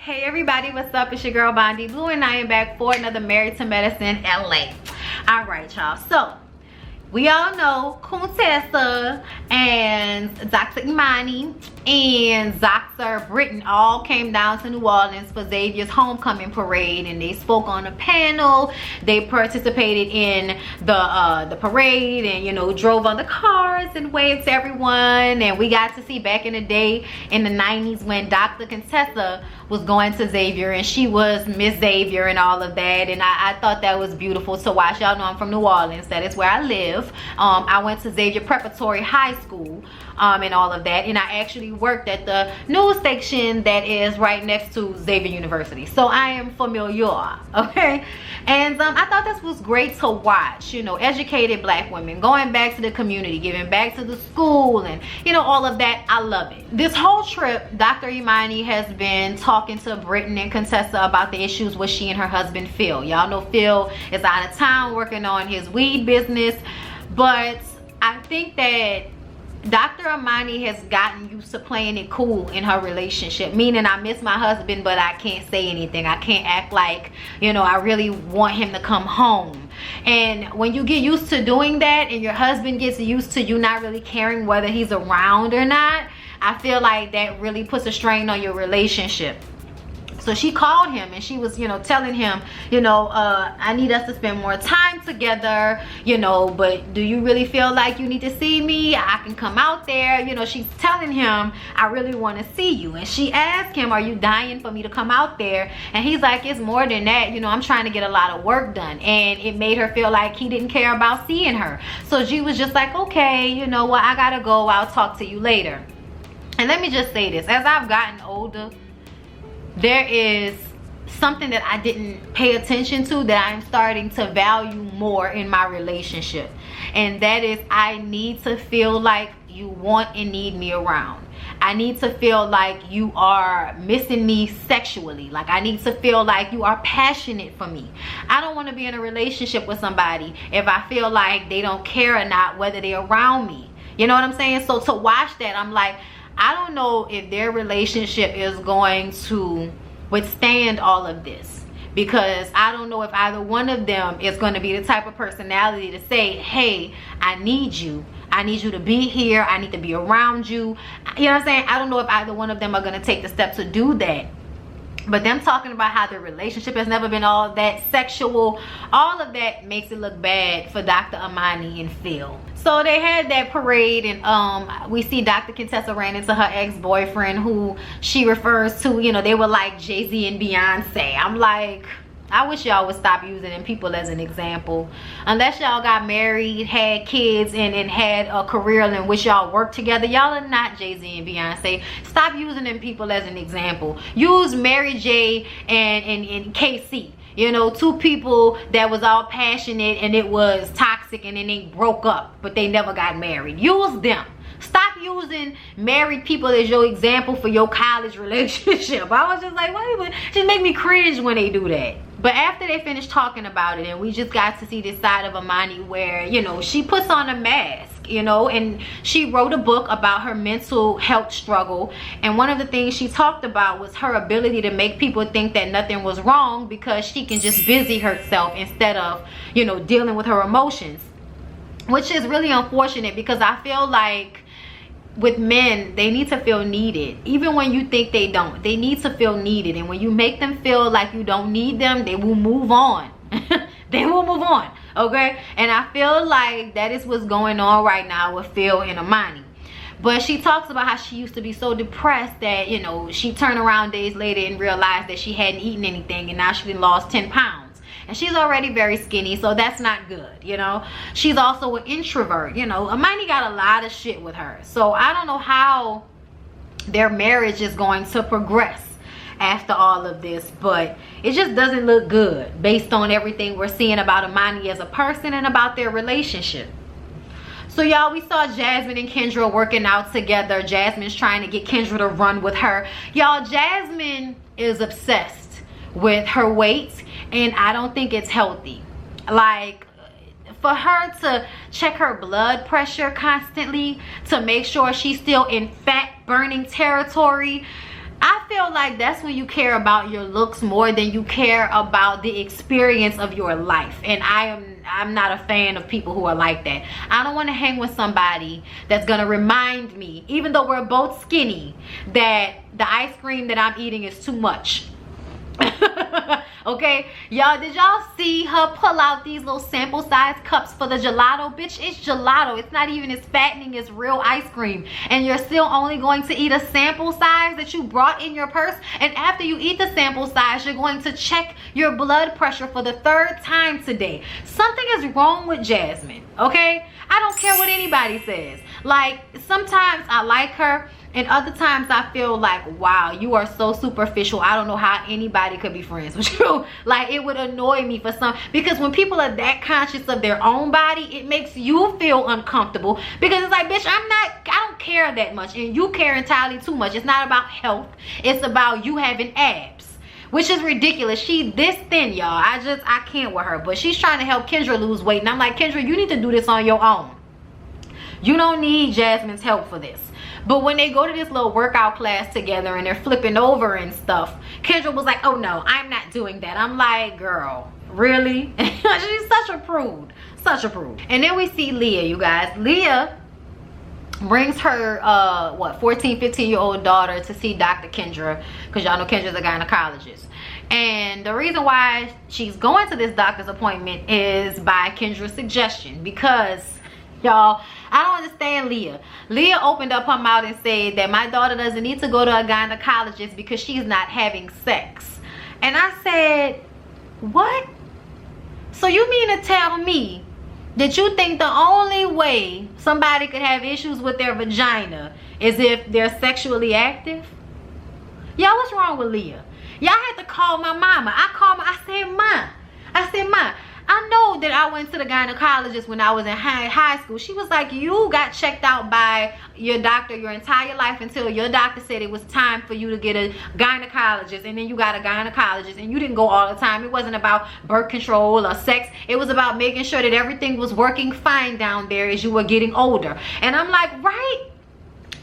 Hey everybody, what's up? It's your girl Bondi Blue and I am back for another Married to Medicine LA. All right, y'all. So we all know Contessa and Dr. Imani and Dr. Britton all came down to New Orleans for Xavier's homecoming parade, and they spoke on a panel. They participated in the parade, and you know, drove on the cars and waved to everyone. And we got to see back in the day in the 90s when Dr. Contessa was going to Xavier and she was Miss Xavier and all of that, and I thought that was beautiful to watch. Y'all know I'm from New Orleans, that is where I live. I went to Xavier Preparatory High School and all of that, and I actually worked at the news station that is right next to Xavier University, so I am familiar, okay? And I thought this was great to watch, you know, educated black women going back to the community, giving back to the school, and you know, all of that. I love it. This whole trip, Dr. Imani has been talking to Britton and Contessa about the issues with she and her husband Phil. Y'all know Phil is out of town working on his weed business, but I think that Dr. Imani has gotten used to playing it cool in her relationship, meaning I miss my husband but I can't say anything. I can't act like, you know, I really want him to come home. And when you get used to doing that and your husband gets used to you not really caring whether he's around or not, I feel like that really puts a strain on your relationship. So she called him and she was, you know, telling him, you know, I need us to spend more time together, you know, but do you really feel like you need to see me? I can come out there. You know, she's telling him, I really want to see you. And she asked him, are you dying for me to come out there? And he's like, it's more than that. You know, I'm trying to get a lot of work done. And it made her feel like he didn't care about seeing her. So she was just like, okay, you know what, I gotta go. I'll talk to you later. And let me just say this, as I've gotten older, there is something that I didn't pay attention to that I'm starting to value more in my relationship. And that is, I need to feel like you want and need me around. I need to feel like you are missing me sexually. Like I need to feel like you are passionate for me. I don't want to be in a relationship with somebody if I feel like they don't care or not whether they're around me. You know what I'm saying? So to watch that, I'm like, I don't know if their relationship is going to withstand all of this, because I don't know if either one of them is going to be the type of personality to say, hey, I need you to be here, I need to be around you. You know what I'm saying? I don't know if either one of them are going to take the step to do that. But them talking about how their relationship has never been all that sexual, all of that makes it look bad for Dr. Imani and Phil. So they had that parade, and we see Dr. Contessa ran into her ex-boyfriend, who she refers to, you know, they were like Jay-Z and Beyonce. I'm like, I wish y'all would stop using them people as an example. Unless y'all got married, had kids, and had a career in which y'all work together, y'all are not Jay-Z and Beyonce. Stop using them people as an example. Use Mary J and KC. You know, two people that was all passionate and it was toxic, and then they broke up, but they never got married. Use them. Stop using married people as your example for your college relationship. I was just like, wait, just make me cringe when they do that. But after they finished talking about it, and we just got to see this side of Imani where, you know, she puts on a mask, you know, and she wrote a book about her mental health struggle. And one of the things she talked about was her ability to make people think that nothing was wrong because she can just busy herself instead of, you know, dealing with her emotions, which is really unfortunate, because I feel like with men, they need to feel needed. Even when you think they don't, they need to feel needed. And when you make them feel like you don't need them, they will move on. They will move on, okay? And I feel like that is what's going on right now with Phil and Imani. But she talks about how she used to be so depressed that, you know, she turned around days later and realized that she hadn't eaten anything, and now she lost 10 pounds. And she's already very skinny, so that's not good, you know. She's also an introvert, you know. Imani got a lot of shit with her. So I don't know how their marriage is going to progress after all of this, but it just doesn't look good based on everything we're seeing about Imani as a person and about their relationship. So y'all, we saw Jasmine and Kendra working out together. Jasmine's trying to get Kendra to run with her. Y'all, Jasmine is obsessed with her weight, and I don't think it's healthy. Like, for her to check her blood pressure constantly to make sure she's still in fat burning territory, I feel like that's when you care about your looks more than you care about the experience of your life. And I'm not a fan of people who are like that. I don't want to hang with somebody that's gonna remind me, even though we're both skinny, that the ice cream that I'm eating is too much. Okay, y'all, did y'all see her pull out these little sample size cups for the gelato? Bitch, it's gelato. It's not even as fattening as real ice cream, and you're still only going to eat a sample size that you brought in your purse. And after you eat the sample size, you're going to check your blood pressure for the 3rd time today. Something is wrong with Jasmine, okay? I don't care what anybody says. Like, sometimes I like her, and other times I feel like, wow, you are so superficial. I don't know how anybody could be friends with you. Like, it would annoy me for some, because when people are that conscious of their own body, it makes you feel uncomfortable, because it's like, bitch, I don't care that much, and you care entirely too much. It's not about health. It's about you having abs, which is ridiculous. She this thin, y'all. I can't with her. But she's trying to help Kendra lose weight, and I'm like, Kendra, you need to do this on your own. You don't need Jasmine's help for this. But when they go to this little workout class together and they're flipping over and stuff, Kendra was like, oh no, I'm not doing that. I'm like, girl, really? She's such a prude. Such a prude. And then we see Leah, you guys. Leah brings her 14, 15-year-old daughter to see Dr. Kendra, because y'all know Kendra's a gynecologist. And the reason why she's going to this doctor's appointment is by Kendra's suggestion, because y'all, I don't understand Leah. Leah opened up her mouth and said that my daughter doesn't need to go to a gynecologist because she's not having sex. And I said, what? So you mean to tell me that you think the only way somebody could have issues with their vagina is if they're sexually active? Y'all, what's wrong with Leah? Y'all had to call my mama. I said, Ma, I know that I went to the gynecologist when I was in high school. She was like, you got checked out by your doctor your entire life until your doctor said it was time for you to get a gynecologist, and then you got a gynecologist, and you didn't go all the time. It wasn't about birth control or sex. It was about making sure that everything was working fine down there as you were getting older. And I'm like, right?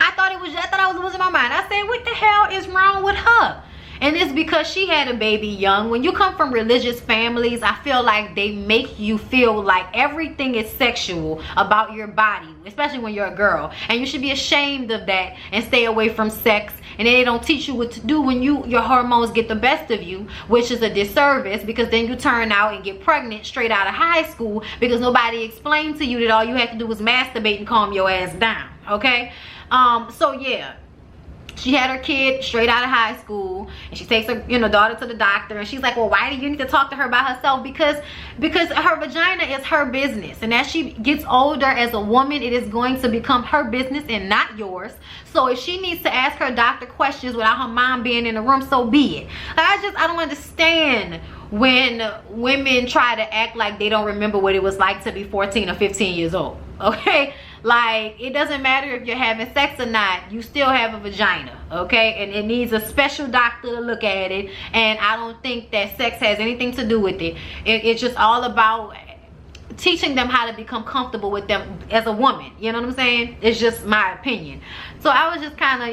I thought I was losing my mind. I said, what the hell is wrong with her? And it's because she had a baby young. When you come from religious families, I feel like they make you feel like everything is sexual about your body, especially when you're a girl. And you should be ashamed of that and stay away from sex. And then they don't teach you what to do when your hormones get the best of you, which is a disservice, because then you turn out and get pregnant straight out of high school because nobody explained to you that all you had to do was masturbate and calm your ass down, okay? So yeah. She had her kid straight out of high school, and she takes her, daughter to the doctor, and she's like, well, why do you need to talk to her by herself? Because her vagina is her business, and as she gets older as a woman, it is going to become her business and not yours. So if she needs to ask her doctor questions without her mom being in the room, so be it. I don't understand when women try to act like they don't remember what it was like to be 14 or 15 years old, okay? Like, it doesn't matter if you're having sex or not, you still have a vagina, okay? And it needs a special doctor to look at it, and I don't think that sex has anything to do with it. It's just all about teaching them how to become comfortable with them as a woman, you know what I'm saying? It's just my opinion. So I was just kind of,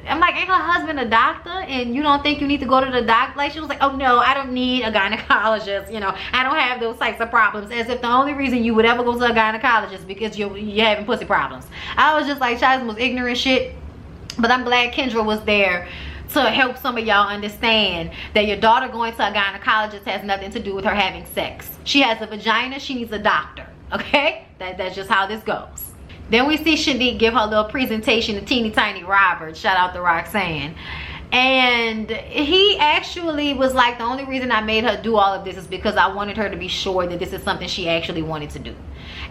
I'm like, ain't her husband a doctor, and you don't think you need to go to the doctor? Like, she was like, oh no, I don't need a gynecologist, I don't have those types of problems, as if the only reason you would ever go to a gynecologist because you're having pussy problems. I was just like, Chaz was ignorant shit. But I'm glad Kendra was there to help some of y'all understand that your daughter going to a gynecologist has nothing to do with her having sex. She has a vagina, she needs a doctor, okay? That's just how this goes. Then we see Shanique give her little presentation to Teeny Tiny Robert. Shout out to Roxanne. And he actually was like, the only reason I made her do all of this is because I wanted her to be sure that this is something she actually wanted to do.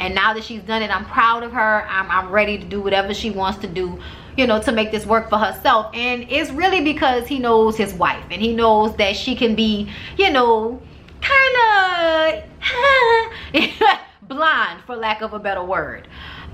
And now that she's done it, I'm proud of her. I'm ready to do whatever she wants to do, to make this work for herself. And it's really because he knows his wife, and he knows that she can be, kind of blonde, for lack of a better word.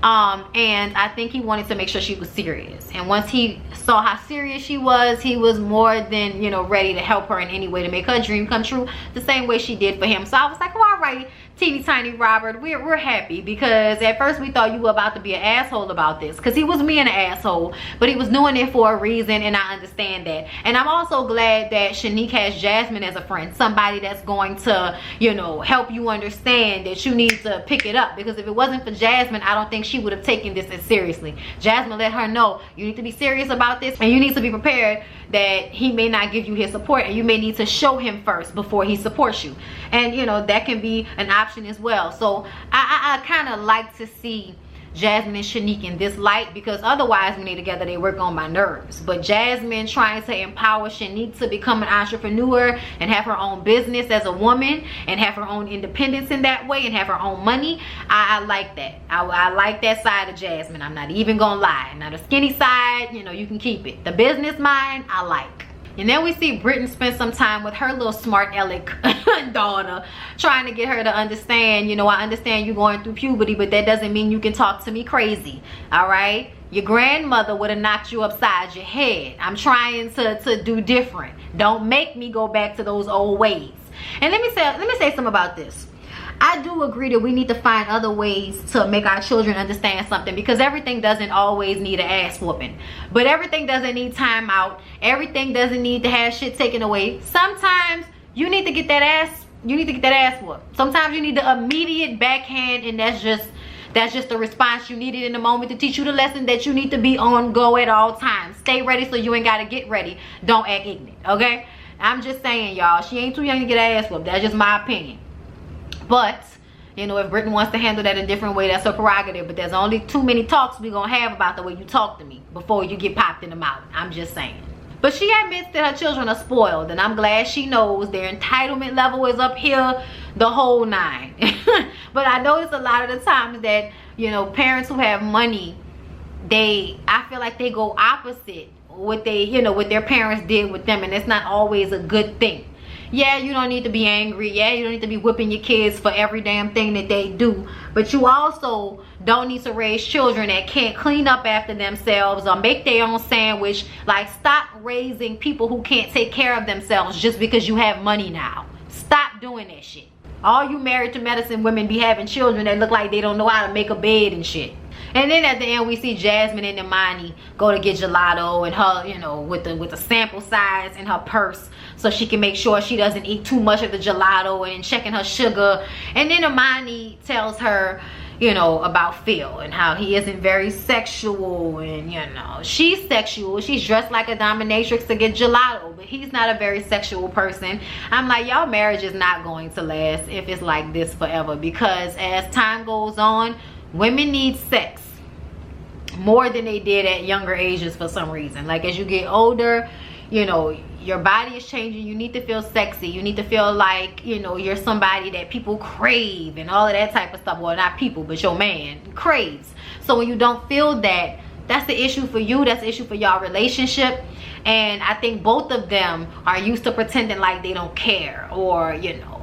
And I think he wanted to make sure she was serious. And once he saw how serious she was, he was more than, you know, ready to help her in any way to make her dream come true, the same way she did for him. So I was like, well, all right, teeny tiny Robert, we're happy, because at first we thought you were about to be an asshole about this, because he was being an asshole, but he was doing it for a reason, and I understand that. And I'm also glad that Shanique has Jasmine as a friend, somebody that's going to, you know, help you understand that you need to pick it up, because if it wasn't for Jasmine, I don't think she would have taken this as seriously. Jasmine let her know, you need to be serious about this, and you need to be prepared that he may not give you his support, and you may need to show him first before he supports you. And you know, that can be an option as well. So I kind of like to see Jasmine and Shanique in this light, because otherwise when they're together they work on my nerves. But Jasmine trying to empower Shanique to become an entrepreneur and have her own business as a woman and have her own independence in that way and have her own money, I like that. I like that side of Jasmine. I'm not even gonna lie. Now the skinny side, you know, you can keep it. The business mind, I like. And then we see Britton spend some time with her little smart aleck daughter, trying to get her to understand, you know, I understand you going through puberty, but that doesn't mean you can talk to me crazy, all right? Your grandmother would have knocked you upside your head. I'm trying to do different. Don't make me go back to those old ways. And let me say something about this. I do agree that we need to find other ways to make our children understand something, because everything doesn't always need an ass whooping, but everything doesn't need time out. Everything doesn't need to have shit taken away. Sometimes you need to get that ass whooped. Sometimes you need the immediate backhand, and that's just the response you needed in the moment to teach you the lesson that you need to be on go at all times. Stay ready so you ain't gotta get ready. Don't act ignorant, okay? I'm just saying, y'all, she ain't too young to get her ass whooped. That's just my opinion. But you know, if Britton wants to handle that a different way, that's her prerogative. But there's only too many talks we're gonna have about the way you talk to me before you get popped in the mouth. I'm just saying. But she admits that her children are spoiled, and I'm glad she knows their entitlement level is up here the whole nine. But I notice a lot of the times that, you know, parents who have money, I feel like they go opposite what their parents did with them, and it's not always a good thing. Yeah, you don't need to be angry. Yeah, you don't need to be whipping your kids for every damn thing that they do. But you also don't need to raise children that can't clean up after themselves or make their own sandwich. Like, stop raising people who can't take care of themselves just because you have money now. Stop doing that shit. All you married to medicine women be having children that look like they don't know how to make a bed and shit. And then at the end we see Jasmine and Imani go to get gelato, and her, you know, with the sample size in her purse, so she can make sure she doesn't eat too much of the gelato, and checking her sugar. And then Imani tells her, you know, about Phil and how he isn't very sexual, and you know, she's sexual. She's dressed like a dominatrix to get gelato, but he's not a very sexual person. I'm like, y'all marriage is not going to last if it's like this forever, because as time goes on, women need sex more than they did at younger ages for some reason. Like, as you get older, you know, your body is changing. You need to feel sexy. You need to feel like, you know, you're somebody that people crave and all of that type of stuff. Well, not people, but your man craves. So when you don't feel that, that's the issue for you. That's the issue for y'all relationship. And I think both of them are used to pretending like they don't care, or, you know,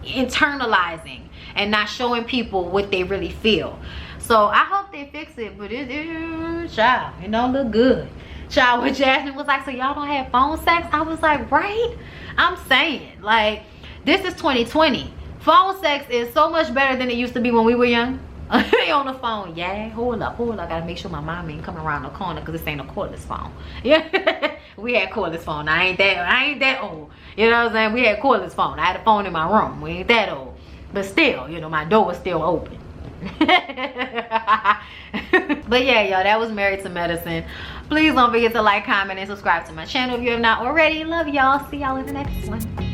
internalizing and not showing people what they really feel. So I hope they fix it, but child, it don't look good. Child, when Jasmine was like, so y'all don't have phone sex? I was like, right? I'm saying, like, this is 2020. Phone sex is so much better than it used to be when we were young. They on the phone. Yeah, hold up. I gotta make sure my mom ain't coming around the corner, because this ain't a cordless phone. Yeah, we had cordless phone. I ain't that old. You know what I'm saying? We had cordless phone. I had a phone in my room. We ain't that old. But still, you know, my door was still open. But yeah, y'all, that was Married to Medicine. Please don't forget to like, comment, and subscribe to my channel if you have not already. Love y'all. See y'all in the next one.